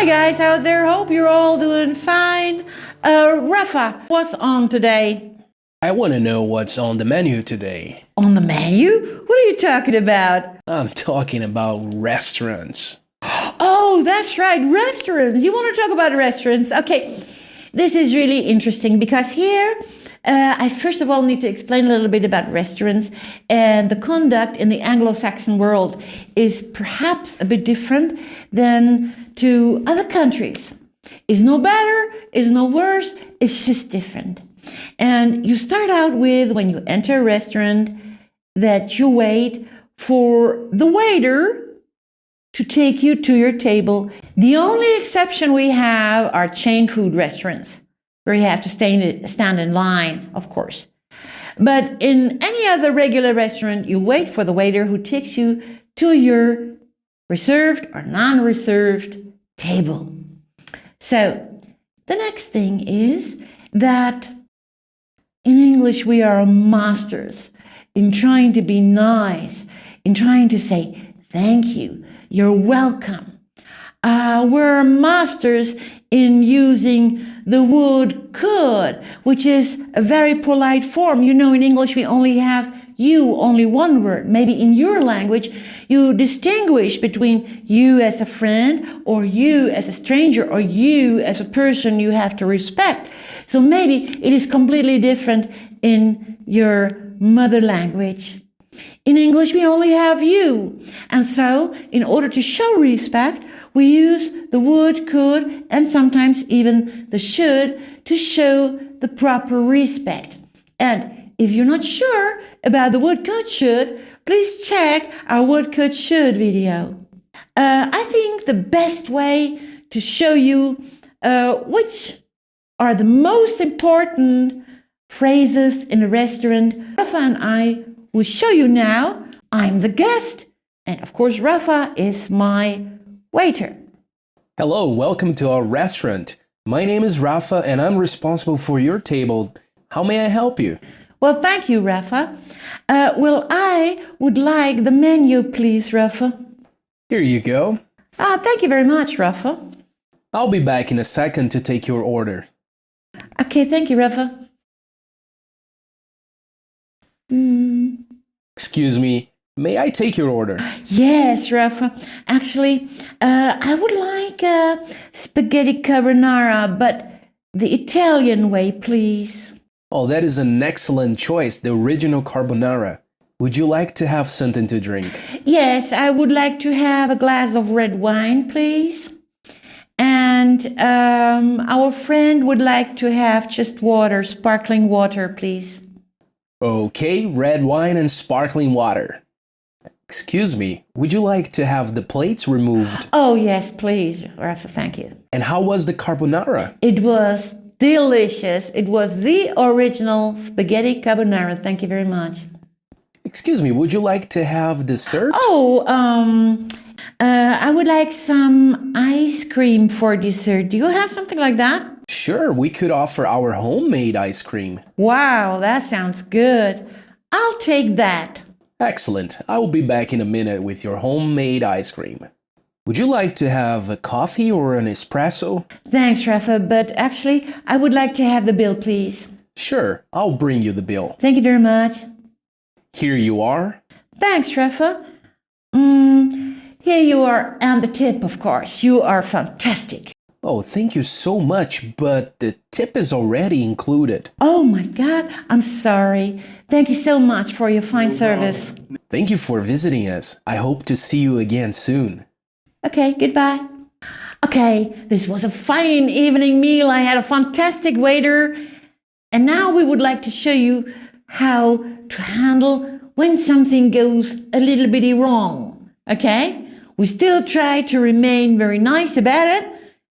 Hi guys out there, hope you're all doing fine. Rafa, what's on today? I want to know what's on the menu today. On the menu? What are you talking about? I'm talking about restaurants. Oh, that's right, restaurants. You want to talk about restaurants? Okay, this is really interesting because here I first of all need to explain a little bit about restaurants, and the conduct in the Anglo-Saxon world is perhaps a bit different than to other countries. It's no better, it's no worse, it's just different. And you start out with, when you enter a restaurant, that you wait for the waiter to take you to your table. The only exception we have are chain food restaurants, where you have to stand in line, of course. But in any other regular restaurant, you wait for the waiter who takes you to your reserved or non-reserved table. So the next thing is that in English we are masters in trying to be nice, in trying to say thank you, you're welcome. We're masters in using the word could, which is a very polite form. You know, in English we only have you, only one word. Maybe in your language you distinguish between you as a friend, or you as a stranger, or you as a person you have to respect. So maybe it is completely different in your mother language. In English we only have you. And so in order to show respect, we use the would, could, and sometimes even the should to show the proper respect. And if you're not sure about the would, could, should, please check our would, could, should video. I think the best way to show you which are the most important phrases in a restaurant, Rafa and I will show you now. I'm the guest, and of course Rafa is my waiter. Hello, welcome to our restaurant. My name is Rafa and I'm responsible for your table. How may I help you? Well, thank you, Rafa. Well, I would like the menu, please, Rafa. Here you go. Thank you very much, Rafa. I'll be back in a second to take your order. Okay, thank you, Rafa. Excuse me, may I take your order? Yes, Rafa. Actually, I would like spaghetti carbonara, but the Italian way, please. Oh, that is an excellent choice, the original carbonara. Would you like to have something to drink? Yes, I would like to have a glass of red wine, please. And our friend would like to have just water, sparkling water, please. Okay, red wine and sparkling water. Excuse me, would you like to have the plates removed? Oh, yes, please, Rafa, thank you. And how was the carbonara? It was delicious. It was the original spaghetti carbonara. Thank you very much. Excuse me, would you like to have dessert? Oh, I would like some ice cream for dessert. Do you have something like that? Sure, we could offer our homemade ice cream. Wow, that sounds good. I'll take that. Excellent. I will be back in a minute with your homemade ice cream. Would you like to have a coffee or an espresso? Thanks, Rafa, but actually, I would like to have the bill, please. Sure, I'll bring you the bill. Thank you very much. Here you are. Thanks, Rafa. Here you are, and the tip, of course. You are fantastic. Oh, thank you so much, but the tip is already included. Oh my God, I'm sorry. Thank you so much for your fine service. Thank you for visiting us. I hope to see you again soon. Okay, goodbye. Okay, this was a fine evening meal. I had a fantastic waiter. And now we would like to show you how to handle when something goes a little bitty wrong. Okay? We still try to remain very nice about it.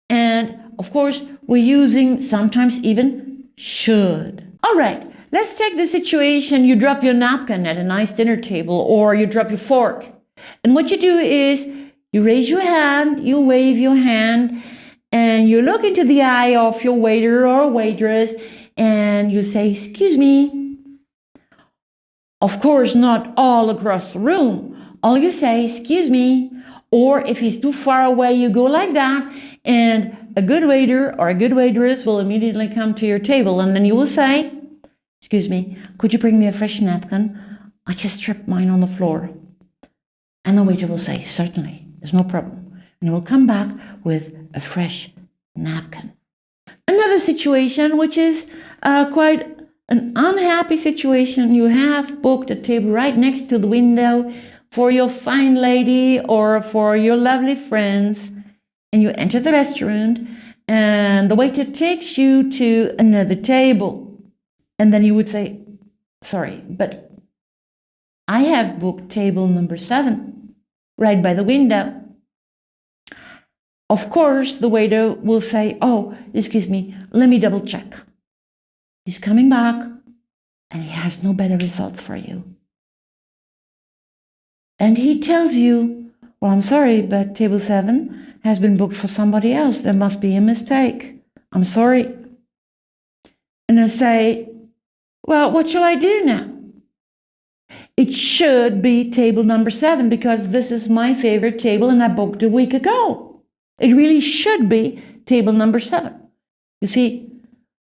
And of course, we're using sometimes even should. All right, let's take the situation. You drop your napkin at a nice dinner table, or you drop your fork. And what you do is you raise your hand, you wave your hand, and you look into the eye of your waiter or waitress, and you say, "Excuse me." Of course, not all across the room. All you say, "Excuse me." Or if he's too far away, you go like that, And a good waiter or a good waitress will immediately come to your table, and then you will say, "Excuse me, could you bring me a fresh napkin? I just tripped mine on the floor." And the waiter will say, "Certainly, there's no problem." And he will come back with a fresh napkin. Another situation, which is quite an unhappy situation, you have booked a table right next to the window for your fine lady or for your lovely friends, and you enter the restaurant and the waiter takes you to another table. And then you would say, "Sorry, but I have booked table number 7 right by the window." Of course, the waiter will say, "Oh, excuse me, let me double check." He's coming back and he has no better results for you. And he tells you, "Well, I'm sorry, but table 7 has been booked for somebody else. There must be a mistake. I'm sorry." And I say, "Well, what shall I do now?" It should be table number 7 because this is my favorite table and I booked a week ago. It really should be table number 7. You see,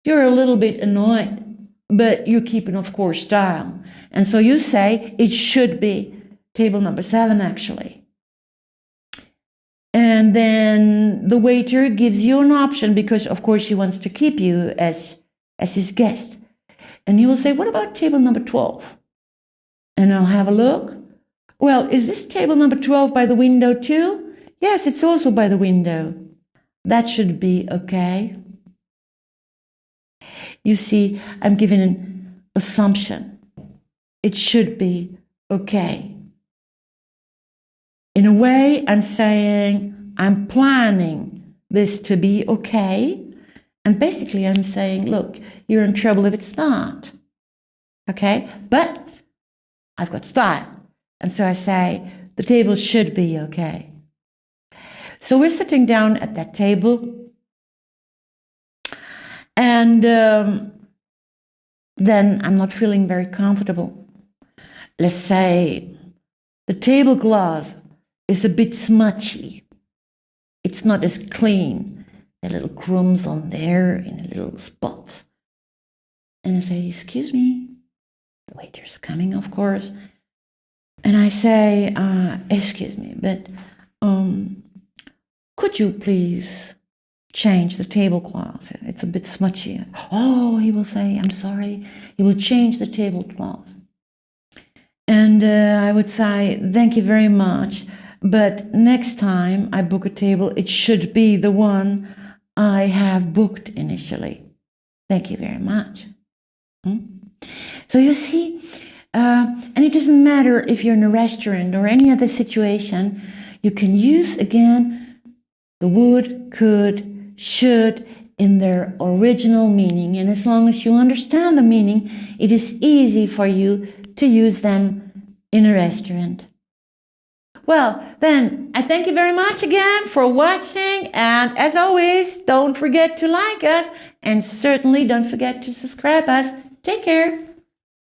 you're a little bit annoyed, but you're keeping, of course, style. And so you say, "It should be table number 7, actually." And then the waiter gives you an option because, of course, he wants to keep you as his guest. And he will say, "What about table number 12? And I'll have a look. "Well, is this table number 12 by the window too?" "Yes, it's also by the window." "That should be okay." You see, I'm giving an assumption. It should be okay. In a way, I'm saying I'm planning this to be okay. And basically, I'm saying, look, you're in trouble if it's not. Okay? But I've got style. And so I say, the table should be okay. So we're sitting down at that table. And then I'm not feeling very comfortable. Let's say the tablecloth is a bit smudgy. It's not as clean. There are little crumbs on there in little spots. And I say, "Excuse me." The waiter's coming, of course. And I say, "Excuse me, but could you please change the tablecloth? It's a bit smudgy." "Oh," he will say, "I'm sorry." He will change the tablecloth. And I would say, "Thank you very much. But next time I book a table, it should be the one I have booked initially. Thank you very much." So you see, and it doesn't matter if you're in a restaurant or any other situation, you can use again the would, could, should in their original meaning. And as long as you understand the meaning, it is easy for you to use them in a restaurant. Well, then, I thank you very much again for watching. And as always, don't forget to like us and certainly don't forget to subscribe us. Take care.